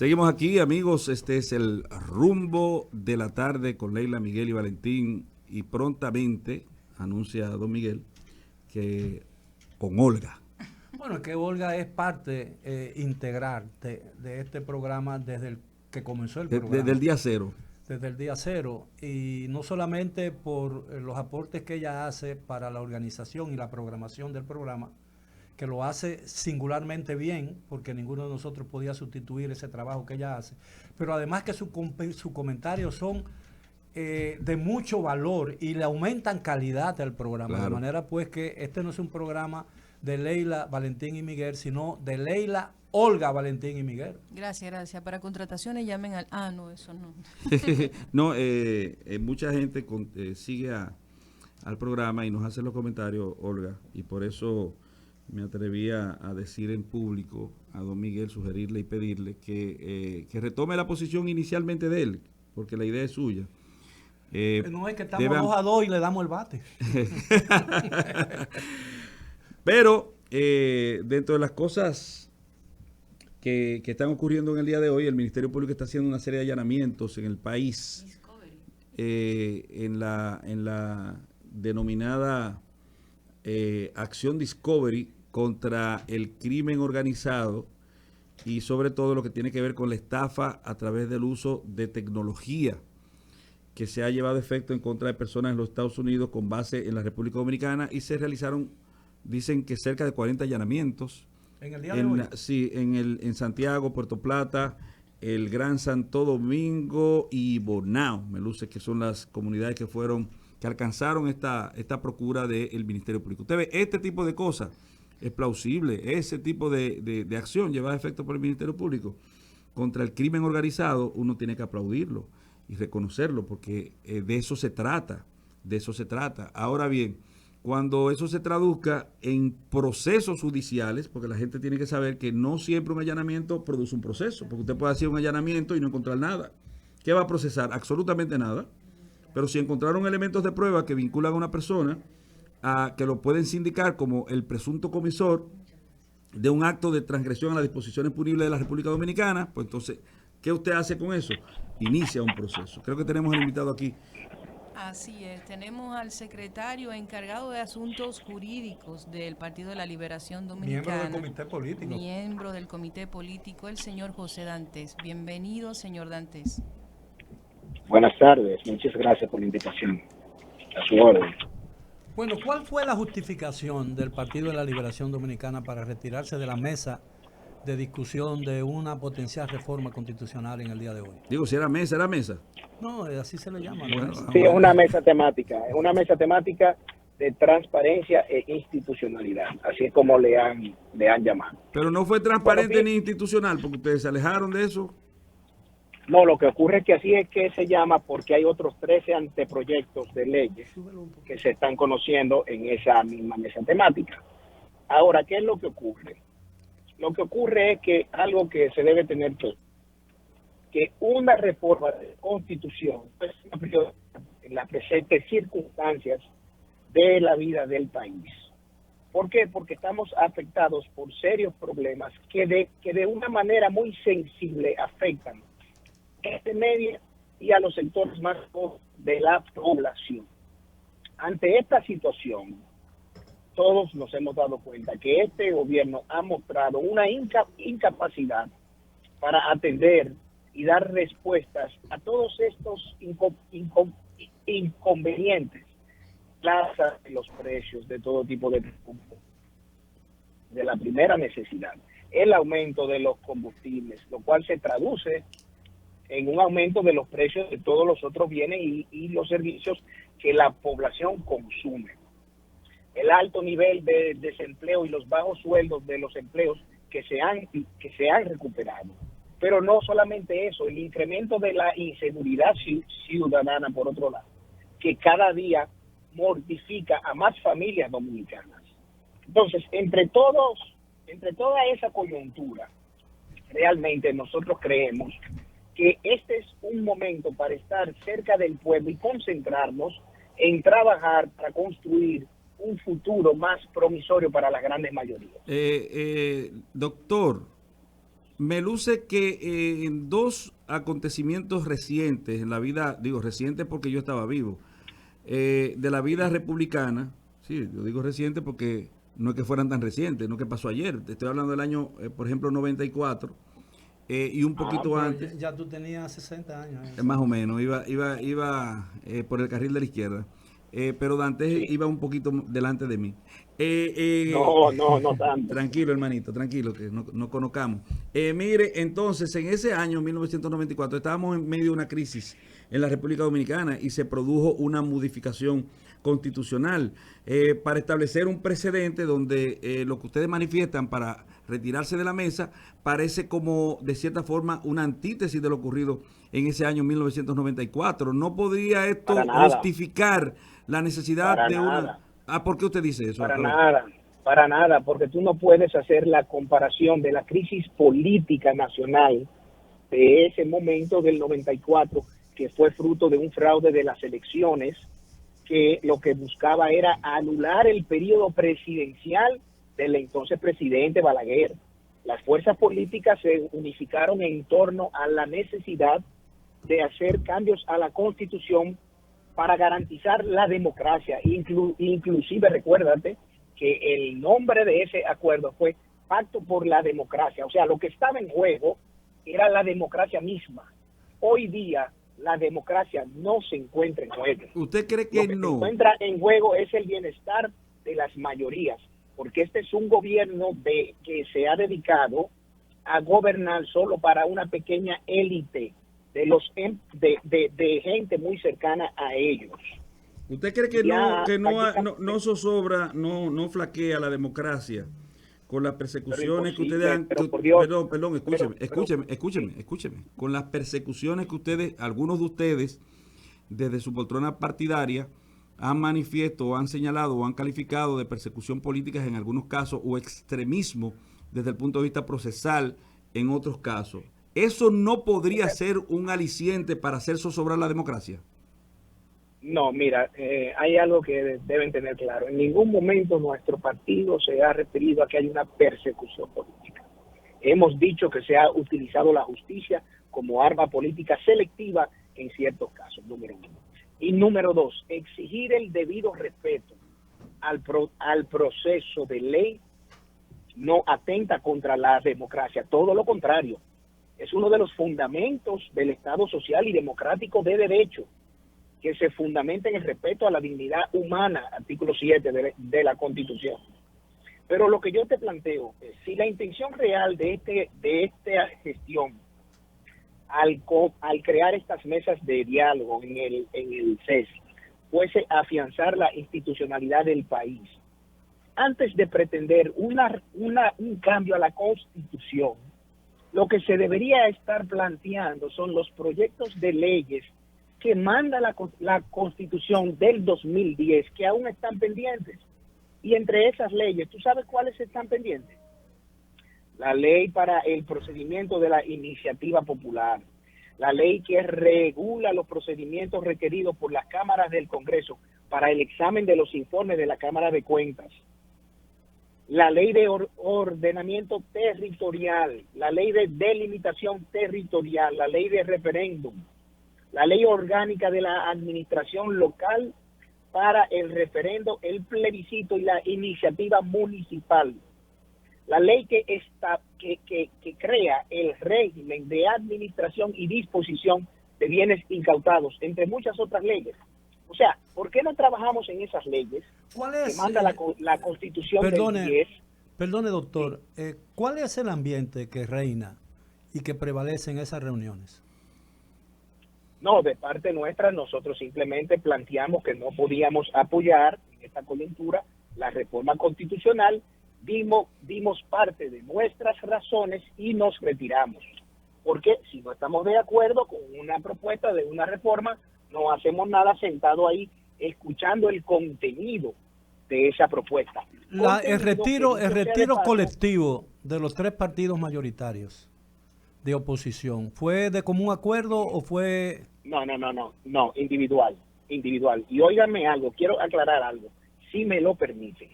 Seguimos aquí, amigos. Este es el rumbo de la tarde con Leila, Miguel y Valentín. Y prontamente anuncia don Miguel que con Olga. Bueno, es que Olga es parte integral de este programa desde el que comenzó el programa. Desde el día cero. Desde el día cero. Y no solamente por los aportes que ella hace para la organización y la programación del programa, que lo hace singularmente bien, porque ninguno de nosotros podía sustituir ese trabajo que ella hace, pero además que sus comentarios son de mucho valor y le aumentan calidad al programa. Claro. De manera pues que este no es un programa de Leila, Valentín y Miguel, sino de Leila, Olga, Valentín y Miguel. Gracias. Para contrataciones llamen al... Ah, no, eso no. No, mucha gente sigue al programa y nos hace los comentarios, Olga, y por eso me atreví a decir en público a don Miguel, sugerirle y pedirle que retome la posición inicialmente de él, porque la idea es suya. No es que estamos 2-2 y le damos el bate. Pero dentro de las cosas que están ocurriendo en el día de hoy, el Ministerio Público está haciendo una serie de allanamientos en el país en la denominada Acción Discovery contra el crimen organizado y sobre todo lo que tiene que ver con la estafa a través del uso de tecnología que se ha llevado a efecto en contra de personas en los Estados Unidos con base en la República Dominicana, y se realizaron, dicen que cerca de 40 allanamientos. ¿En el día de hoy? Sí, en Santiago, Puerto Plata, el Gran Santo Domingo y Bonao, me luce que son las comunidades que alcanzaron esta procura del Ministerio Público. Usted ve, este tipo de cosas es plausible, ese tipo de acción llevada a efecto por el Ministerio Público contra el crimen organizado, uno tiene que aplaudirlo y reconocerlo, porque de eso se trata, Ahora bien, cuando eso se traduzca en procesos judiciales, porque la gente tiene que saber que no siempre un allanamiento produce un proceso, porque usted puede hacer un allanamiento y no encontrar nada. ¿Qué va a procesar? Absolutamente nada. Pero si encontraron elementos de prueba que vinculan a una persona, que lo pueden sindicar como el presunto comisor de un acto de transgresión a las disposiciones punibles de la República Dominicana, pues entonces, ¿qué usted hace con eso? Inicia un proceso. Creo que tenemos al invitado aquí. Así es, tenemos al secretario encargado de asuntos jurídicos del Partido de la Liberación Dominicana. Miembro del comité político, el señor José Dantes. Bienvenido, señor Dantes. Buenas tardes, muchas gracias por la invitación. A su orden. Bueno, ¿cuál fue la justificación del Partido de la Liberación Dominicana para retirarse de la mesa de discusión de una potencial reforma constitucional en el día de hoy? Digo, si era mesa, era mesa. No, así se le llama. Bueno, sí, es una mesa temática, de transparencia e institucionalidad, así es como le han llamado. Pero no fue transparente ni institucional, porque ustedes se alejaron de eso. No, lo que ocurre es que así es que se llama porque hay otros 13 anteproyectos de leyes que se están conociendo en esa misma mesa temática. Ahora, ¿qué es lo que ocurre? Lo que ocurre es que algo que se debe tener que una reforma de constitución es una prioridad en las presentes circunstancias de la vida del país. ¿Por qué? Porque estamos afectados por serios problemas que de una manera muy sensible afectan a este medio y a los sectores más pobres de la población. Ante esta situación, todos nos hemos dado cuenta que este gobierno ha mostrado una incapacidad para atender y dar respuestas a todos estos inconvenientes, plazas de los precios de todo tipo de productos, de la primera necesidad, el aumento de los combustibles, lo cual se traduce en un aumento de los precios de todos los otros bienes y los servicios que la población consume. El alto nivel de desempleo y los bajos sueldos de los empleos que se han recuperado. Pero no solamente eso, el incremento de la inseguridad ciudadana, por otro lado, que cada día mortifica a más familias dominicanas. Entonces, entre toda esa coyuntura, realmente nosotros creemos que este es un momento para estar cerca del pueblo y concentrarnos en trabajar para construir un futuro más promisorio para las grandes mayorías. Doctor, Me luce que en dos acontecimientos recientes en la vida, digo recientes porque yo estaba vivo, de la vida republicana, sí, yo digo reciente porque no es que fueran tan recientes, no que pasó ayer, te estoy hablando del año, por ejemplo, 94, y un poquito antes. Ya tú tenías 60 años. Más o menos, iba por el carril de la izquierda. Pero Dante Sí. iba un poquito delante de mí. No tanto. Tranquilo, hermanito, tranquilo, que no conozcamos. Mire, entonces, en ese año, 1994, estábamos en medio de una crisis en la República Dominicana y se produjo una modificación constitucional para establecer un precedente donde lo que ustedes manifiestan para retirarse de la mesa parece como, de cierta forma, una antítesis de lo ocurrido en ese año 1994. ¿No podría esto justificar la necesidad Para de nada. una... Ah, ¿por qué usted dice eso? Para nada, porque tú no puedes hacer la comparación de la crisis política nacional de ese momento del 94, que fue fruto de un fraude de las elecciones, que lo que buscaba era anular el periodo presidencial del entonces presidente Balaguer. Las fuerzas políticas se unificaron en torno a la necesidad de hacer cambios a la Constitución para garantizar la democracia. Inclusive recuérdate que el nombre de ese acuerdo fue Pacto por la Democracia. O sea, lo que estaba en juego era la democracia misma. Hoy día la democracia no se encuentra en juego. ¿Usted cree que Lo que no? se encuentra en juego es el bienestar de las mayorías, porque este es un gobierno que se ha dedicado a gobernar solo para una pequeña élite de gente muy cercana a ellos. ¿Usted cree que no zozobra, no flaquea la democracia con las persecuciones que ustedes han... Perdón, escúcheme. Con las persecuciones que ustedes, algunos de ustedes, desde su poltrona partidaria, han manifiesto o han señalado o han calificado de persecución política en algunos casos o extremismo desde el punto de vista procesal en otros casos. ¿Eso no podría ser un aliciente para hacer zozobrar la democracia? No, mira, hay algo que deben tener claro. En ningún momento nuestro partido se ha referido a que hay una persecución política. Hemos dicho que se ha utilizado la justicia como arma política selectiva en ciertos casos, número uno. Y número dos, exigir el debido respeto al proceso de ley no atenta contra la democracia, todo lo contrario. Es uno de los fundamentos del Estado social y democrático de derecho, que se fundamenta en el respeto a la dignidad humana, artículo 7 de la Constitución. Pero lo que yo te planteo es, si la intención real de esta gestión, al crear estas mesas de diálogo en el CES, fuese afianzar la institucionalidad del país, antes de pretender un cambio a la Constitución, lo que se debería estar planteando son los proyectos de leyes que manda la Constitución del 2010, que aún están pendientes. Y entre esas leyes, ¿tú sabes cuáles están pendientes? La ley para el procedimiento de la iniciativa popular, la ley que regula los procedimientos requeridos por las cámaras del Congreso para el examen de los informes de la Cámara de Cuentas, la ley de ordenamiento territorial, la ley de delimitación territorial, la ley de referéndum, la ley orgánica de la administración local para el referendo, el plebiscito y la iniciativa municipal, la ley que crea el régimen de administración y disposición de bienes incautados, entre muchas otras leyes. O sea, ¿por qué no trabajamos en esas leyes que manda la Constitución del 10? Perdone, doctor, ¿cuál es el ambiente que reina y que prevalece en esas reuniones? No, de parte nuestra, nosotros simplemente planteamos que no podíamos apoyar en esta coyuntura la reforma constitucional, dimos parte de nuestras razones y nos retiramos. Porque si no estamos de acuerdo con una propuesta de una reforma, no hacemos nada sentado ahí escuchando el contenido de esa propuesta. El retiro colectivo de los tres partidos mayoritarios de oposición, ¿fue de común acuerdo o fue...? No, individual. Y óiganme algo, quiero aclarar algo, si me lo permite.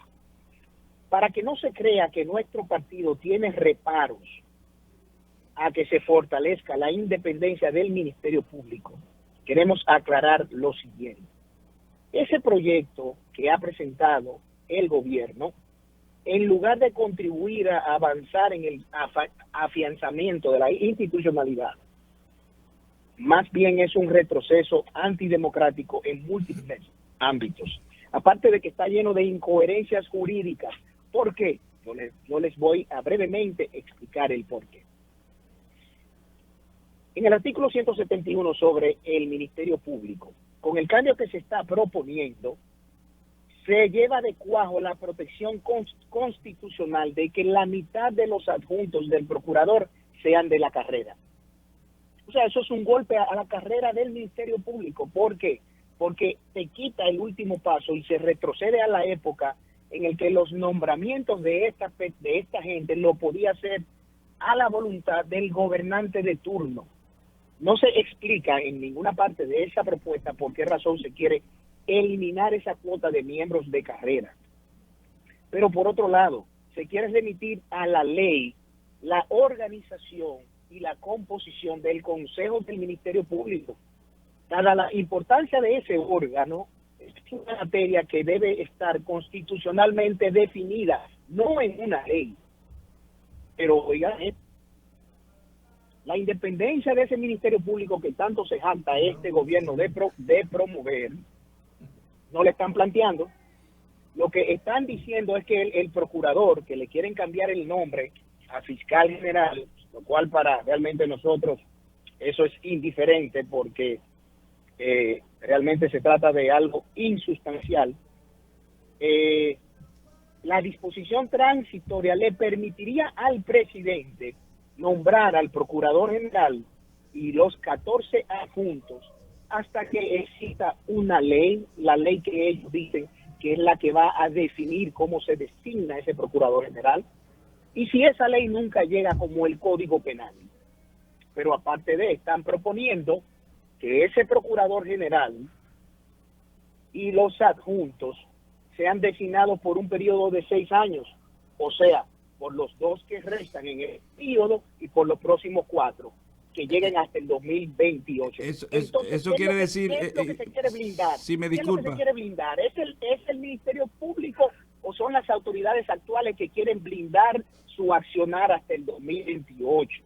Para que no se crea que nuestro partido tiene reparos a que se fortalezca la independencia del Ministerio Público, queremos aclarar lo siguiente. Ese proyecto que ha presentado el gobierno, en lugar de contribuir a avanzar en el afianzamiento de la institucionalidad, más bien es un retroceso antidemocrático en múltiples ámbitos. Aparte de que está lleno de incoherencias jurídicas. ¿Por qué? Yo les voy a brevemente explicar el por qué. En el artículo 171 sobre el Ministerio Público, con el cambio que se está proponiendo, se lleva de cuajo la protección constitucional de que la mitad de los adjuntos del procurador sean de la carrera. O sea, eso es un golpe a la carrera del Ministerio Público. ¿Por qué? Porque te quita el último paso y se retrocede a la época en el que los nombramientos de esta gente lo podía hacer a la voluntad del gobernante de turno. No se explica en ninguna parte de esa propuesta por qué razón se quiere eliminar esa cuota de miembros de carrera. Pero por otro lado, se quiere remitir a la ley la organización y la composición del Consejo del Ministerio Público. Dada la importancia de ese órgano, es una materia que debe estar constitucionalmente definida, no en una ley. Pero oigan, la independencia de ese Ministerio Público que tanto se jacta este gobierno de promover, no le están planteando. Lo que están diciendo es que el procurador, que le quieren cambiar el nombre a fiscal general, lo cual para realmente nosotros eso es indiferente porque realmente se trata de algo insustancial. La disposición transitoria le permitiría al presidente nombrar al procurador general y los 14 adjuntos hasta que exista una ley, la ley que ellos dicen que es la que va a definir cómo se designa ese procurador general, y si esa ley nunca llega como el Código Penal. Pero aparte de, están proponiendo que ese procurador general y los adjuntos sean designados por un periodo de 6 años, o sea, por los 2 que restan en el periodo y por los próximos 4 que lleguen hasta el 2028. Entonces, eso quiere decir... ¿qué es lo que se quiere blindar? Si me ¿Qué es lo que disculpa. se quiere blindar? ¿Es el Ministerio Público o son las autoridades actuales que quieren blindar su accionar hasta el 2028?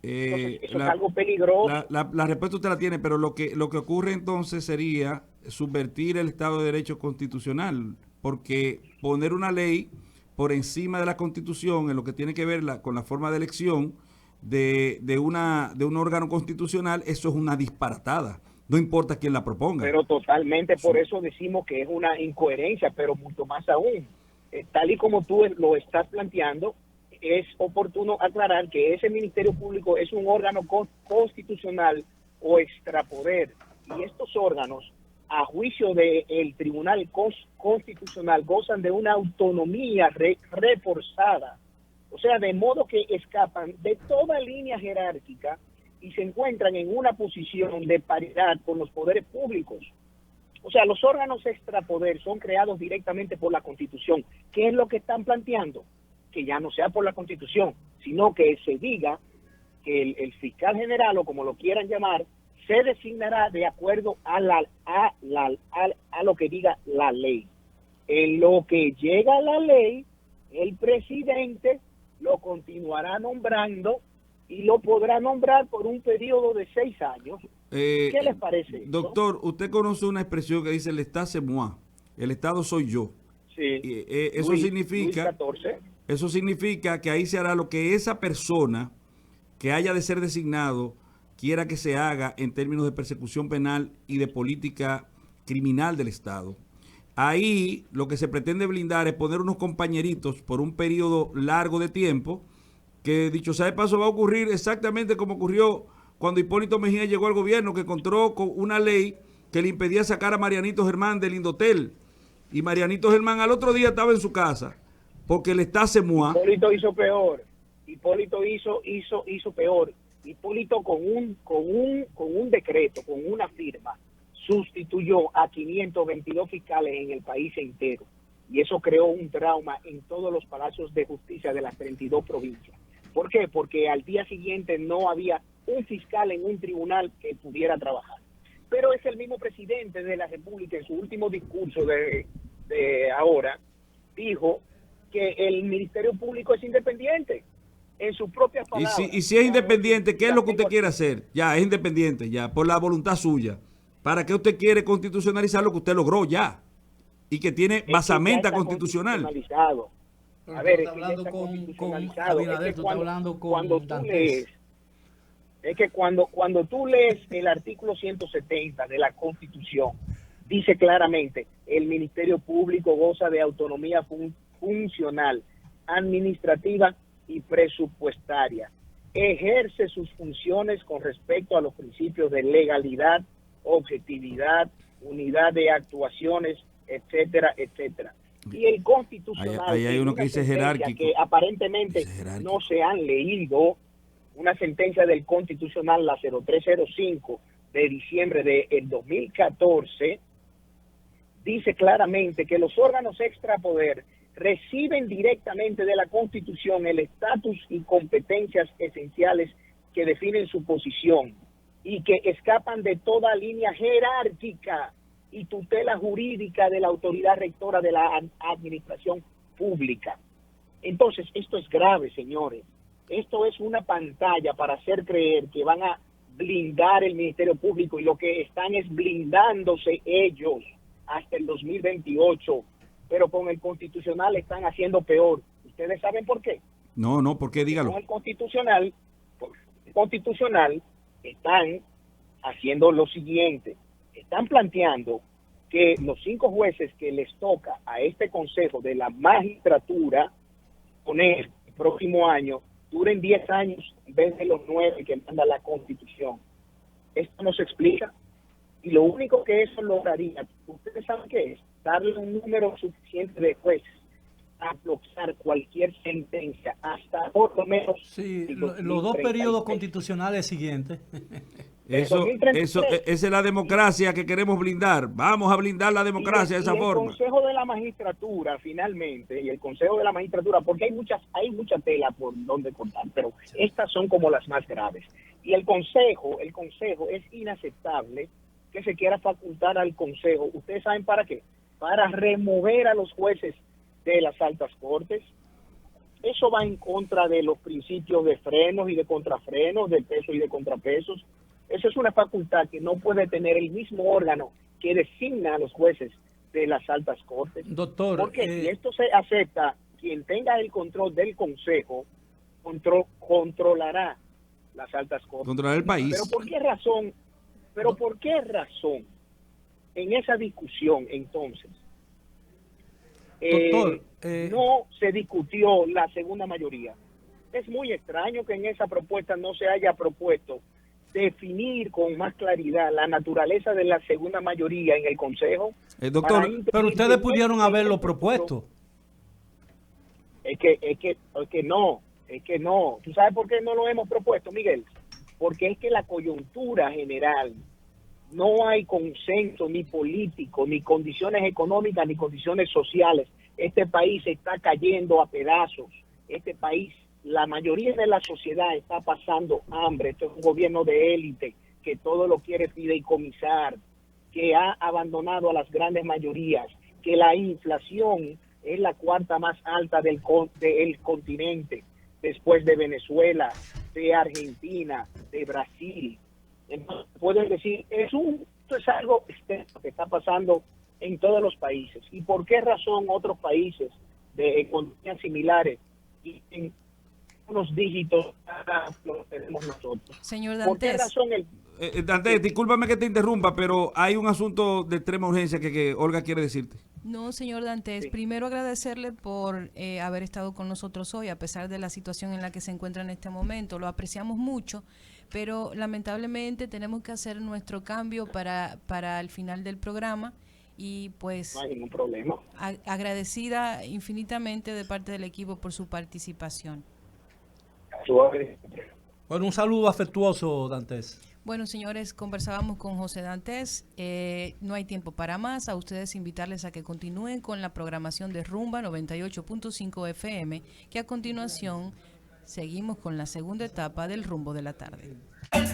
Entonces, eso es algo peligroso. La respuesta usted la tiene, pero lo que ocurre entonces sería subvertir el Estado de Derecho constitucional, porque poner una ley por encima de la Constitución en lo que tiene que ver con la forma de elección de un órgano constitucional, eso es una disparatada. No importa quién la proponga. Pero totalmente, por eso decimos que es una incoherencia, pero mucho más aún. Tal y como tú lo estás planteando, es oportuno aclarar que ese Ministerio Público es un órgano constitucional o extrapoder. Y estos órganos, a juicio del Tribunal Constitucional, gozan de una autonomía reforzada. O sea, de modo que escapan de toda línea jerárquica y se encuentran en una posición de paridad con los poderes públicos. O sea, los órganos extrapoder son creados directamente por la Constitución. ¿Qué es lo que están planteando? Que ya no sea por la Constitución, sino que se diga que el fiscal general, o como lo quieran llamar, se designará de acuerdo a lo que diga la ley. En lo que llega la ley, el presidente lo continuará nombrando y lo podrá nombrar por un periodo de 6 años. ¿Qué les parece? Doctor, usted conoce una expresión que dice el Estado c'est moi, el Estado soy yo. Sí. Eso significa... Eso significa que ahí se hará lo que esa persona que haya de ser designado quiera que se haga en términos de persecución penal y de política criminal del Estado. Ahí lo que se pretende blindar es poner unos compañeritos por un periodo largo de tiempo, que dicho sea de paso va a ocurrir exactamente como ocurrió cuando Hipólito Mejía llegó al gobierno, que encontró con una ley que le impedía sacar a Marianito Germán del Indotel. Y Marianito Germán al otro día estaba en su casa, porque el Estado c'est moi. Hipólito hizo peor. Hipólito hizo peor. Hipólito con un decreto, con una firma, sustituyó a 522 fiscales en el país entero. Y eso creó un trauma en todos los palacios de justicia de las 32 provincias. ¿Por qué? Porque al día siguiente no había un fiscal en un tribunal que pudiera trabajar. Pero es el mismo presidente de la República en su último discurso de ahora, dijo que el Ministerio Público es independiente. En sus propias palabras. Y si es independiente, ¿qué es lo que usted quiere hacer? Ya, es independiente, ya, por la voluntad suya. ¿Para qué usted quiere constitucionalizar lo que usted logró ya? Y que tiene basamenta constitucional. A ver, está hablando con Abinader, tú estás hablando con Dantes. Es que cuando tú lees el artículo 170 de la Constitución, dice claramente, el Ministerio Público goza de autonomía funcional, administrativa y presupuestaria. Ejerce sus funciones con respecto a los principios de legalidad, objetividad, unidad de actuaciones, etcétera, etcétera. Y el Constitucional, ahí hay uno que dice jerárquico, que aparentemente no se han leído, una sentencia del Constitucional, la 0305 de diciembre del 2014, dice claramente que los órganos extrapoder reciben directamente de la Constitución el estatus y competencias esenciales que definen su posición y que escapan de toda línea jerárquica y tutela jurídica de la autoridad rectora de la administración pública. Entonces, esto es grave, señores. Esto es una pantalla para hacer creer que van a blindar el Ministerio Público, y lo que están es blindándose ellos hasta el 2028, pero con el Constitucional están haciendo peor. ¿Ustedes saben por qué? No, ¿por qué? Dígalo. Con el Constitucional están haciendo lo siguiente. Están planteando que los 5 jueces que les toca a este Consejo de la Magistratura poner el próximo año duren 10 años en vez de los 9 que manda la Constitución. Esto no se explica. Y lo único que eso lograría, ustedes saben qué es, darle un número suficiente de jueces a bloquear cualquier sentencia hasta por lo menos... Sí, los 2 periodos constitucionales siguientes. Esa es la democracia que queremos blindar. Vamos a blindar la democracia de esa forma. El Consejo de la Magistratura, finalmente, y el Consejo de la Magistratura, porque hay mucha tela por donde cortar, pero estas son como las más graves. Y el Consejo es inaceptable que se quiera facultar al Consejo. ¿Ustedes saben para qué? Para remover a los jueces de las altas cortes. Eso va en contra de los principios de frenos y de contrafrenos, de pesos y de contrapesos. Eso es una facultad que no puede tener el mismo órgano que designa a los jueces de las altas cortes. Doctor, porque si esto se acepta, quien tenga el control del Consejo controlará las altas cortes. Controlará el país. Pero ¿por qué razón en esa discusión entonces doctor, no se discutió la segunda mayoría? Es muy extraño que en esa propuesta no se haya propuesto definir con más claridad la naturaleza de la segunda mayoría en el Consejo. Doctor, pero ustedes pudieron haberlo propuesto. Es que no. ¿Tú sabes por qué no lo hemos propuesto, Miguel? Porque es que la coyuntura general, no hay consenso ni político, ni condiciones económicas, ni condiciones sociales. Este país está cayendo a pedazos. Este país, la mayoría de la sociedad está pasando hambre. Esto es un gobierno de élite que todo lo quiere fideicomisar, que ha abandonado a las grandes mayorías, que la inflación es la 4ª más alta del continente, después de Venezuela, de Argentina, de Brasil. Entonces, pueden decir, esto es algo extenso que está pasando en todos los países. ¿Y por qué razón otros países de economías similares tienen unos dígitos los tenemos nosotros? Señor ¿Por qué Dantes. razón Dantes, discúlpame que te interrumpa, pero hay un asunto de extrema urgencia que Olga quiere decirte. No, señor Dantes, Sí. primero agradecerle por haber estado con nosotros hoy, a pesar de la situación en la que se encuentra en este momento. Lo apreciamos mucho, pero lamentablemente tenemos que hacer nuestro cambio para el final del programa y pues no hay ningún problema? agradecida infinitamente de parte del equipo por su participación. Bueno, un saludo afectuoso, Dantes. Bueno, señores, conversábamos con José Dantes. No hay tiempo para más. A ustedes invitarles a que continúen con la programación de Rumba 98.5 FM, que a continuación seguimos con la segunda etapa del Rumbo de la Tarde.